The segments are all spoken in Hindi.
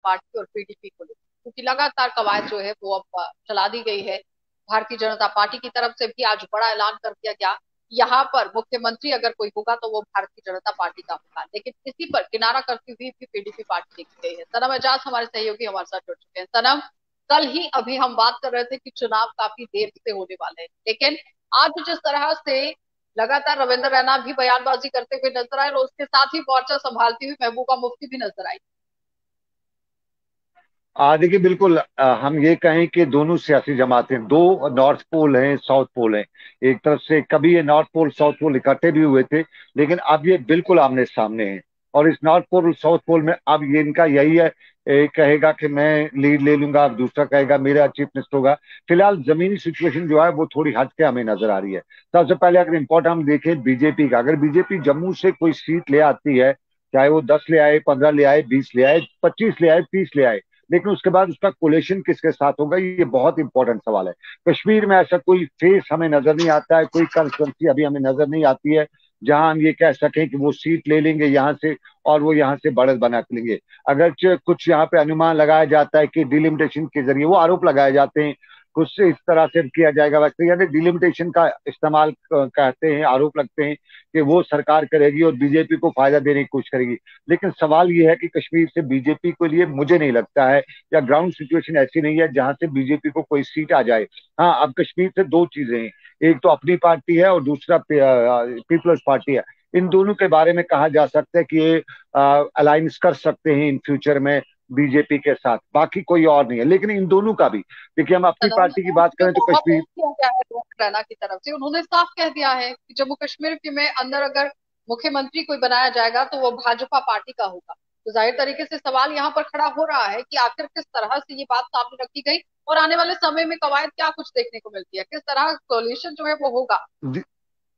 पार्टी और पीडीपी को लेकर, क्योंकि लगातार कवायद जो है वो अब चला दी गई है। भारतीय जनता पार्टी की तरफ से भी आज बड़ा ऐलान कर दिया गया, यहाँ पर मुख्यमंत्री अगर कोई होगा तो वो भारतीय जनता पार्टी का होगा। लेकिन इसी पर किनारा करती हुई भी पीडीपी पार्टी देखी गई है। सनम एजाज हमारे सहयोगी हमारे साथ जुड़ चुके हैं। सनम, कल ही अभी हम बात कर रहे थे कि चुनाव काफी देर से होने वाले हैं, लेकिन आज जिस तरह से लगातार रविंद्र रैना भी बयानबाजी करते हुए नजर आए और उसके साथ ही मोर्चा संभालती हुई महबूबा मुफ्ती भी नजर आई। देखिए बिल्कुल, हम ये कहें कि दोनों सियासी जमातें, दो नॉर्थ पोल हैं, साउथ पोल हैं। एक तरफ से कभी ये नॉर्थ पोल साउथ पोल इकट्ठे भी हुए थे, लेकिन अब ये बिल्कुल आमने सामने हैं। और इस नॉर्थ पोल साउथ पोल में अब ये इनका यही है, एक कहेगा कि मैं लीड ले लूंगा, अब दूसरा कहेगा मेरा चीफ मिनिस्टर होगा। फिलहाल जमीनी सिचुएशन जो है वो थोड़ी हट के हमें नजर आ रही है। सबसे पहले अगर इम्पोर्टेंट हम देखें बीजेपी का, अगर बीजेपी जम्मू से कोई सीट ले आती है, चाहे वो 10 ले आए, 15 ले आए, 20 ले आए, 25 ले आए, 30 ले आए, लेकिन उसके बाद उसका कोलेशन किसके साथ होगा, ये बहुत इंपॉर्टेंट सवाल है। कश्मीर में ऐसा कोई फेस हमें नजर नहीं आता है, कोई कंस्टिट्यूंसी अभी हमें नजर नहीं आती है जहां हम ये कह सकें कि वो सीट ले लेंगे यहाँ से और वो यहाँ से बढ़त बना के लेंगे। अगर कुछ यहाँ पे अनुमान लगाया जाता है कि डिलिमिटेशन के जरिए, वो आरोप लगाए जाते हैं कुछ इस तरह से किया जाएगा, वैसे यानी डिलिमिटेशन का इस्तेमाल कहते हैं, आरोप लगते हैं कि वो सरकार करेगी और बीजेपी को फायदा देने की कोशिश करेगी। लेकिन सवाल ये है कि कश्मीर से बीजेपी के लिए मुझे नहीं लगता है, या ग्राउंड सिचुएशन ऐसी नहीं है जहां से बीजेपी को कोई सीट आ जाए। हाँ, अब कश्मीर से दो चीजें हैं, एक तो अपनी पार्टी है और दूसरा पीपल्स पार्टी है। इन दोनों के बारे में कहा जा सकता है कि ये अलायंस कर सकते हैं इन फ्यूचर में बीजेपी के साथ, बाकी कोई और नहीं है। लेकिन इन दोनों का भी देखिए, हम अपनी सनम, पार्टी की बात जो करें तो बहुत कश्मीर। किया गया है रविंद्र रैना की तरफ से, उन्होंने साफ कह दिया है कि जम्मू कश्मीर के में अंदर अगर मुख्यमंत्री कोई बनाया जाएगा तो वो भाजपा पार्टी का होगा। तो जाहिर तरीके से सवाल यहाँ पर खड़ा हो रहा है कि आखिर किस तरह से ये बात सामने रखी गई और आने वाले समय में कवायद क्या कुछ देखने को मिलती है, किस तरह सॉल्यूशन जो है वो होगा।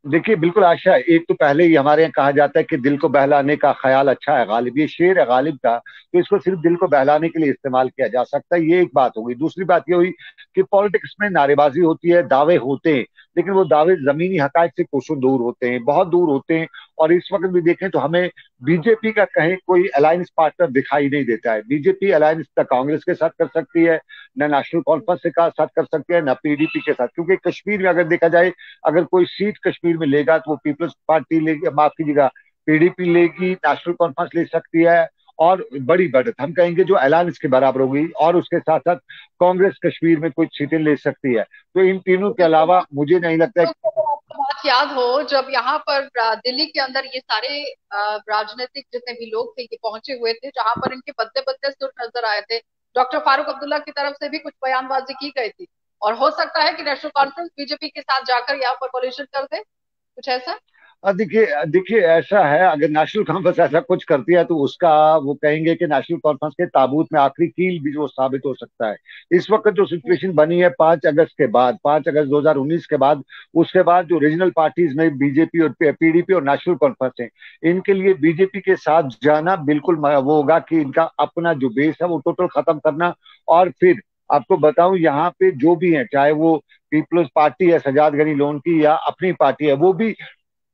देखिए बिल्कुल आशा है। एक तो पहले ही हमारे यहाँ कहा जाता है कि दिल को बहलाने का ख्याल अच्छा है गालिब, ये शेर है गालिब का, तो इसको सिर्फ दिल को बहलाने के लिए इस्तेमाल किया जा सकता है। ये एक बात होगी। दूसरी बात ये हुई कि पॉलिटिक्स में नारेबाजी होती है, दावे होते हैं, लेकिन वो दावे जमीनी हकायक से कोसों दूर होते हैं, बहुत दूर होते हैं। और इस वक्त भी देखें तो हमें बीजेपी का कहीं कोई अलायंस पार्टनर दिखाई नहीं देता है। बीजेपी अलायंस न कांग्रेस के साथ कर सकती है, न नेशनल कॉन्फ्रेंस के साथ कर सकती है, न पीडीपी के साथ, क्योंकि कश्मीर में अगर देखा जाए, अगर कोई सीट कश्मीर में लेगा तो वो पीपल्स पार्टी लेगी, माफ कीजिएगा, पीडीपी लेगी, नेशनल कॉन्फ्रेंस ले सकती है, और बड़ी बढ़त हम कहेंगे जो ऐलान इसके बराबर होगी। और उसके साथ साथ कांग्रेस कश्मीर में कुछ सीटें ले सकती है। तो इन तीनों के बिल्कुल, अलावा मुझे नहीं लगता है। तो अगर आपको बात याद हो, जब यहाँ पर दिल्ली के अंदर ये सारे राजनीतिक जितने भी लोग थे ये पहुंचे हुए थे, जहां पर इनके बदले बदले सुर नजर आए थे, डॉक्टर फारूक अब्दुल्ला की तरफ से भी कुछ बयानबाजी की गई थी। और हो सकता है कि नेशनल कॉन्फ्रेंस बीजेपी के साथ जाकर यहाँ पर कोलिशन कर दे, कुछ ऐसा। देखिए देखिए, ऐसा है, अगर नेशनल कॉन्फ्रेंस ऐसा कुछ करती है तो उसका वो कहेंगे कि नेशनल कॉन्फ्रेंस के ताबूत में आखिरी कील भी वो साबित हो सकता है। इस वक्त जो सिचुएशन बनी है 5 अगस्त के बाद, 5 अगस्त 2019 के बाद, उसके बाद जो रीजनल पार्टीज में बीजेपी और पीडीपी और नेशनल कॉन्फ्रेंस है, इनके लिए बीजेपी के साथ जाना बिल्कुल वो होगा कि इनका अपना जो बेस है वो टोटल खत्म करना। और फिर आपको बताऊं, यहाँ पे जो भी है, चाहे वो पीपल्स पार्टी है सजाद गनी लोन की, या अपनी पार्टी है, वो भी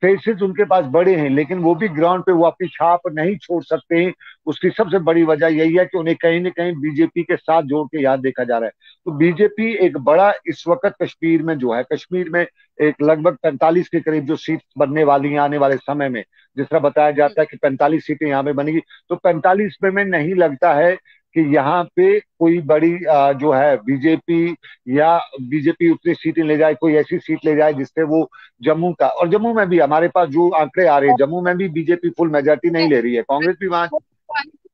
फेसेस उनके पास बड़े हैं, लेकिन वो भी ग्राउंड पे वो अपनी छाप नहीं छोड़ सकते हैं। उसकी सबसे बड़ी वजह यही है कि उन्हें कहीं ना कहीं बीजेपी के साथ जोड़ के याद देखा जा रहा है। तो बीजेपी एक बड़ा इस वक्त कश्मीर में जो है, कश्मीर में एक लगभग 45 के करीब जो सीट बनने वाली हैं आने वाले समय में, जिस तरह बताया जाता है कि 45 सीटें यहाँ पे बनेगी, तो 45 में नहीं लगता है कि यहाँ पे कोई बड़ी जो है बीजेपी, या बीजेपी उतनी सीटें ले जाए, कोई ऐसी सीट ले जाए जिससे वो जम्मू का, और जम्मू में भी हमारे पास जो आंकड़े आ रहे हैं, जम्मू में भी बीजेपी फुल मेजोरिटी नहीं ले रही है, कांग्रेस भी वहां छाप।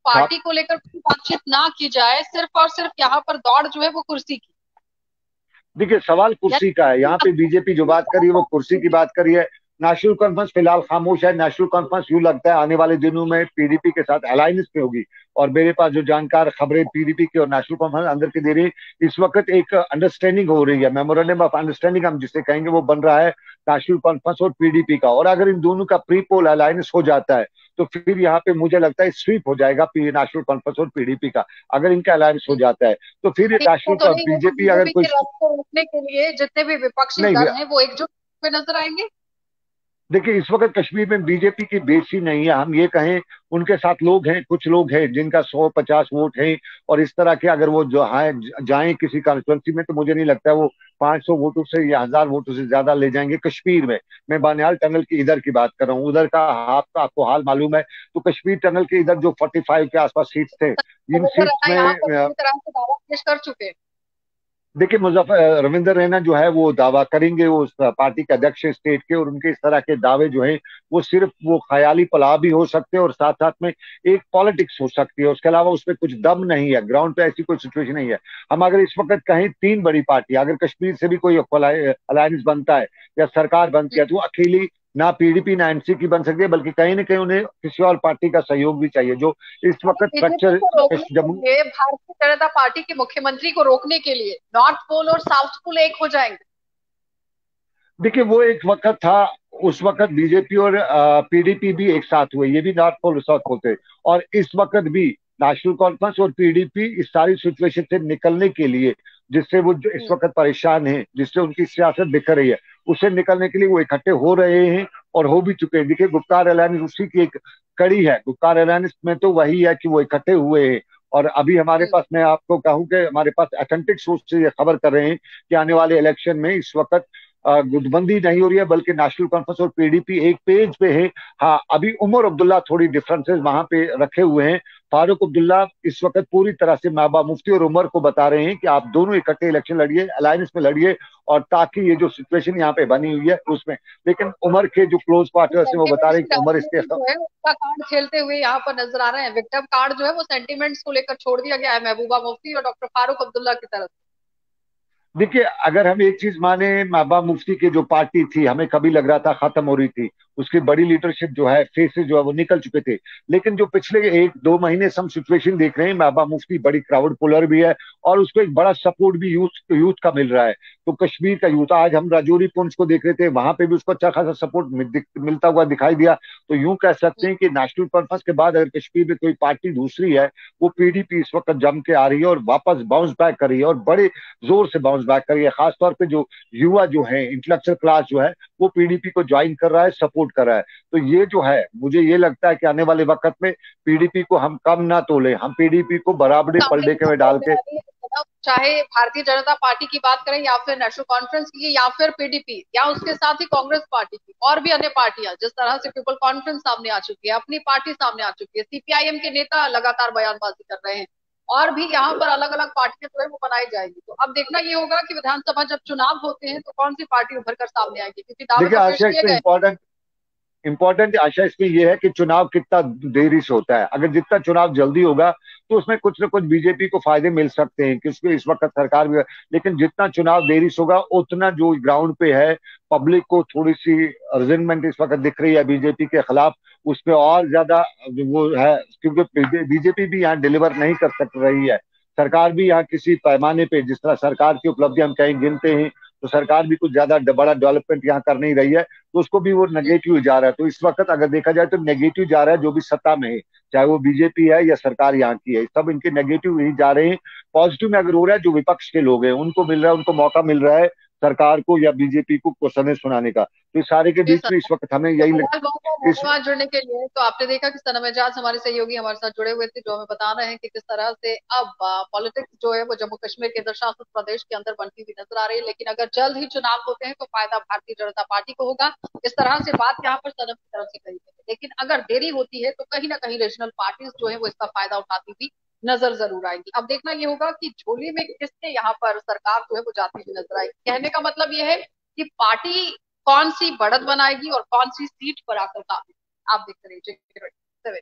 पार्टी को लेकर कोई बातचीत ना की जाए, सिर्फ और सिर्फ यहाँ पर दौड़ जो है वो कुर्सी की। देखिए सवाल कुर्सी का है, यहाँ पे बीजेपी जो बात कर रही है वो कुर्सी की बात कर रही है। नेशनल कॉन्फ्रेंस फिलहाल खामोश है। नेशनल कॉन्फ्रेंस यूं लगता है आने वाले दिनों में पीडीपी के साथ अलायंस में होगी। और मेरे पास जो जानकार खबरें पीडीपी की और नेशनल कॉन्फ्रेंस अंदर की दे रही है, इस वक्त एक अंडरस्टैंडिंग हो रही है, मेमोरेंडम ऑफ अंडरस्टैंडिंग हम जिसे कहेंगे, वो बन रहा है नेशनल कॉन्फ्रेंस और पीडीपी का। और अगर इन दोनों का प्री पोल अलायंस हो जाता है तो फिर यहाँ पे मुझे लगता है स्वीप हो जाएगा नेशनल कॉन्फ्रेंस और पीडीपी का, अगर इनका अलायंस हो जाता है। तो फिर ये वो तो नेशनल नहीं होगा, बीजेपी अगर बीजेपी कोई के रथ को रोकने के लिए जितने भी विपक्षी नहीं, दल हैं वो एकजुट पे नजर आएंगे। देखिए, इस वक्त कश्मीर में बीजेपी की बेसी नहीं है, हम ये कहें। उनके साथ लोग हैं, कुछ लोग हैं जिनका 150 वोट है। और इस तरह के अगर वो जो है जाएं किसी कॉन्स्टिट्यूंसी में, तो मुझे नहीं लगता है वो 500 वोटों से या 1000 वोटों से ज्यादा ले जाएंगे कश्मीर में। मैं बानियाल टनल की इधर की बात कर रहा हूँ, उधर का आपको हाल मालूम है। तो कश्मीर टनल के इधर जो 45 के आसपास सीट्स थे, इन रविंद्र सीट्स रैना यहाँ पर में पूरी तरह से दावा पेश कर चुके हैं। देखिए, मुजफ्फर रविंद्र रैना जो है वो दावा करेंगे, वो उस पार्टी के अध्यक्ष हैं स्टेट के, और उनके इस तरह के दावे जो हैं वो सिर्फ वो ख्याली पलाव भी हो सकते हैं, और साथ साथ में एक पॉलिटिक्स हो सकती है। उसके अलावा उसमें कुछ दम नहीं है, ग्राउंड पे ऐसी कोई सिचुएशन नहीं है। हम अगर इस वक्त कहीं तीन बड़ी पार्टी, अगर कश्मीर से भी कोई अलायंस बनता है या सरकार बनती है, तो वो अकेली ना पीडीपी ना एनसी की बन सकती है, बल्कि कहीं ना कहीं उन्हें किसी और पार्टी का सहयोग भी चाहिए, जो इस वक्त बीजेपी स्ट्रक्चर को रोकने के जम्मू। लिए, भारतीय जनता पार्टी के मुख्यमंत्री को रोकने के लिए नॉर्थ पोल और साउथ पोल एक हो जाएंगे। देखिए, वो एक वक्त था, उस वक्त बीजेपी और पीडीपी भी एक साथ हुए, ये भी नॉर्थ पोल और साउथ पोल थे। और इस वक्त भी नेशनल कॉन्फ्रेंस और पीडीपी इस सारी सिचुएशन से निकलने के लिए, जिससे वो जो इस वक्त परेशान हैं, जिससे उनकी सियासत बिखर रही है, उससे निकलने के लिए वो इकट्ठे हो रहे हैं और हो भी चुके हैं। देखिए, गुप्कार अलायंस उसी की एक कड़ी है। गुप्कार अलायंस में तो वही है कि वो इकट्ठे हुए हैं। और अभी हमारे पास, मैं आपको कहूं कि हमारे पास ऑथेंटिक सोर्स से ये खबर कर रहे हैं कि आने वाले इलेक्शन में इस वक्त गुटबंदी नहीं हो रही है, बल्कि नेशनल कॉन्फ्रेंस और पीडीपी एक पेज पे है। हाँ, अभी उमर अब्दुल्ला थोड़ी डिफरेंसेस वहां पे रखे हुए हैं। फारूक अब्दुल्ला इस वक्त पूरी तरह से महबूबा मुफ्ती और उमर को बता रहे हैं कि आप दोनों इकट्ठे इलेक्शन लड़िए, अलायंस में लड़िए, और ताकि ये जो सिचुएशन यहाँ पे बनी हुई है उसमें। लेकिन उमर के जो क्लोज पार्टनर्स हैं वो बता रहे सेंटिमेंट्स हैं की कि उमर इसके राजनीति जो है उसका कार्ड खेलते हुए यहाँ पर नजर आ रहे हैं। विक्टिम कार्ड जो है वो सेंटिमेंट्स को लेकर छोड़ दिया गया है महबूबा मुफ्ती और डॉक्टर फारूक अब्दुल्ला की तरफ देखिए, अगर हम एक चीज माने, महबूबा मुफ्ती की जो पार्टी थी, हमें कभी लग रहा था खत्म हो रही थी। उसकी बड़ी लीडरशिप जो है, फेसेस जो है वो निकल चुके थे। लेकिन जो पिछले 1-2 महीने से हम सिचुएशन देख रहे हैं, महबूबा मुफ्ती बड़ी क्राउड पुलर भी है, और उसको एक बड़ा सपोर्ट भी यूथ यूथ का मिल रहा है। तो कश्मीर का यूथ, आज हम राजौरी पुंछ को देख रहे थे, वहां पे भी उसको अच्छा खासा सपोर्ट मिलता हुआ दिखाई दिया। तो यूं कह सकते है। हैं कि नेशनल कॉन्फ्रेंस के बाद अगर कश्मीर में कोई पार्टी दूसरी है, वो पीडीपी इस वक्त जम के आ रही है और वापस बाउंस बैक कर रही है, और बड़े जोर से बाउंस बैक कर रही है। खासतौर पे जो युवा जो है, इंटेलेक्चुअल क्लास जो है, वो पीडीपी को ज्वाइन कर रहा है, सपोर्ट कर रहा है। तो ये जो है, मुझे ये लगता है कि आने वाले वक्त में पीडीपी को हम कम ना तोले, हम पीडीपी को बराबरी सामने पलड़े की के में डाल बोलने के। वाली है, मतलब चाहे भारतीय जनता पार्टी की बात करें या फिर नेशनल कॉन्फ्रेंस की या फिर पीडीपी या उसके साथ ही कांग्रेस पार्टी की और भी अन्य पार्टियां, जिस तरह से पीपल कॉन्फ्रेंस सामने आ चुकी है, अपनी पार्टी सामने आ चुकी है, सीपीआईएम के नेता लगातार बयानबाजी कर रहे हैं, और भी यहाँ पर अलग अलग पार्टियां जो है वो बनाई जाएगी। तो अब देखना ये होगा कि विधानसभा जब चुनाव होते हैं तो कौन सी पार्टी उभर कर सामने आएगी, क्योंकि दावे देखिए तो पेश आशा, किए इसमें गए। इंपॉर्टेंट आशा इसमें यह है कि चुनाव कितना देरी से होता है। अगर जितना चुनाव जल्दी होगा, तो उसमें कुछ ना कुछ बीजेपी को फायदे मिल सकते हैं, क्योंकि इस वक्त सरकार भी है। लेकिन जितना चुनाव देरी से होगा, उतना जो ग्राउंड पे है, पब्लिक को थोड़ी सी रिजेंटमेंट इस वक्त दिख रही है बीजेपी के खिलाफ, उस पर और ज्यादा वो है। क्योंकि बीजेपी भी यहाँ डिलीवर नहीं कर सक रही है। सरकार भी यहाँ किसी पैमाने पे, जिस तरह सरकार की उपलब्धि हम कहीं गिनते हैं, तो सरकार भी कुछ ज्यादा बड़ा डेवलपमेंट यहाँ कर नहीं रही है। तो उसको भी वो नेगेटिव जा रहा है। तो इस वक्त अगर देखा जाए तो नेगेटिव जा रहा है, जो भी सत्ता में है, चाहे वो बीजेपी है या सरकार यहाँ की है, सब इनके नेगेटिव ही जा रहे हैं। पॉजिटिव में अगर हो रहा है, जो विपक्ष के लोग हैं उनको मिल रहा है, उनको मौका मिल रहा है सरकार को या बीजेपी को क्वेश्चन सुनाने का। तो इस सारे के जी बीच सर। में इस वक्त हमें तो यही फिलहाल बहुत बहुत इस धन्यवाद जुड़ने के लिए। तो आपने देखा कि सनम एजाज हमारे सहयोगी हमारे साथ जुड़े हुए थे, जो हमें बता रहे हैं कि किस तरह से अब पॉलिटिक्स जो है वो जम्मू कश्मीर केंद्र शासित प्रदेश के अंदर बनती हुई नजर आ रही है। लेकिन अगर जल्द ही चुनाव होते हैं तो फायदा भारतीय जनता पार्टी को होगा, इस तरह से बात यहाँ पर सनम की तरफ से कही गई है। लेकिन अगर देरी होती है तो कहीं ना कहीं रीजनल पार्टीज जो है वो इसका फायदा उठाती हुई नजर जरूर आएंगी। अब देखना ये होगा कि झोली में किससे यहाँ पर सरकार जो है वो जाती हुई नजर आएगी। कहने का मतलब ये है कि पार्टी कौन सी बढ़त बनाएगी और कौन सी सीट पर आकर काम, आप देखते रहिए।